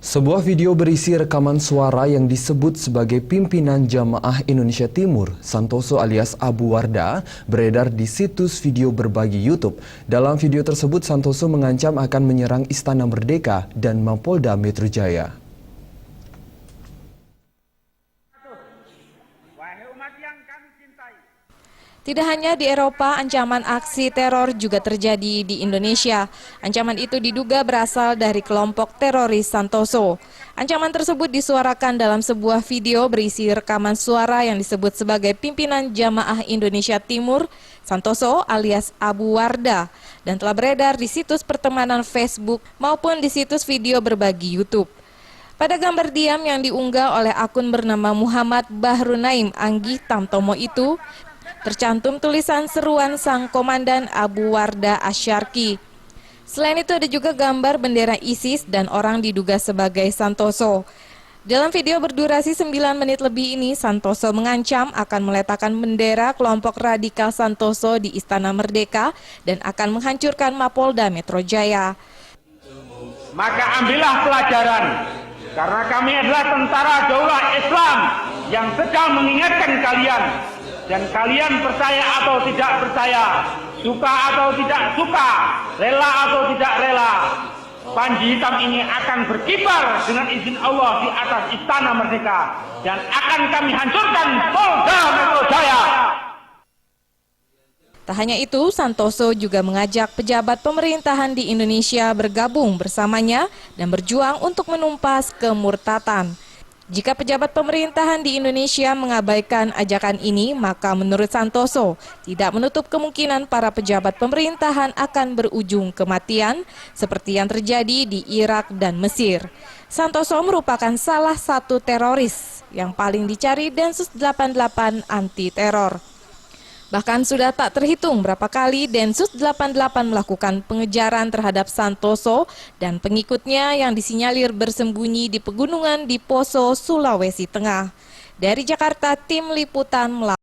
Sebuah video berisi rekaman suara yang disebut sebagai pimpinan Jamaah Indonesia Timur, Santoso alias Abu Wardah, beredar di situs video berbagi YouTube. Dalam video tersebut, Santoso mengancam akan menyerang Istana Merdeka dan Mapolda Metro Jaya. Tidak hanya di Eropa, ancaman aksi teror juga terjadi di Indonesia. Ancaman itu diduga berasal dari kelompok teroris Santoso. Ancaman tersebut disuarakan dalam sebuah video berisi rekaman suara yang disebut sebagai pimpinan Jamaah Indonesia Timur, Santoso alias Abu Wardah, dan telah beredar di situs pertemanan Facebook maupun di situs video berbagi YouTube. Pada gambar diam yang diunggah oleh akun bernama Muhammad Bahrunaim Anggi Tamtomo itu, tercantum tulisan seruan sang komandan Abu Wardah Asyarki. Selain itu ada juga gambar bendera ISIS dan orang diduga sebagai Santoso. Dalam video berdurasi 9 menit lebih ini, Santoso mengancam akan meletakkan bendera kelompok radikal Santoso di Istana Merdeka dan akan menghancurkan Mapolda Metro Jaya. Maka ambillah pelajaran, karena kami adalah tentara daulah Islam yang sedang mengingatkan kalian. Dan kalian percaya atau tidak percaya, suka atau tidak suka, rela atau tidak rela, panji hitam ini akan berkibar dengan izin Allah di atas Istana Merdeka dan akan kami hancurkan Polda Metro Jaya. Tak hanya itu, Santoso juga mengajak pejabat pemerintahan di Indonesia bergabung bersamanya dan berjuang untuk menumpas kemurtatan. Jika pejabat pemerintahan di Indonesia mengabaikan ajakan ini, maka menurut Santoso, tidak menutup kemungkinan para pejabat pemerintahan akan berujung kematian, seperti yang terjadi di Irak dan Mesir. Santoso merupakan salah satu teroris yang paling dicari Densus 88 anti-teror. Bahkan sudah tak terhitung berapa kali Densus 88 melakukan pengejaran terhadap Santoso dan pengikutnya yang disinyalir bersembunyi di pegunungan di Poso, Sulawesi Tengah. Dari Jakarta, tim liputan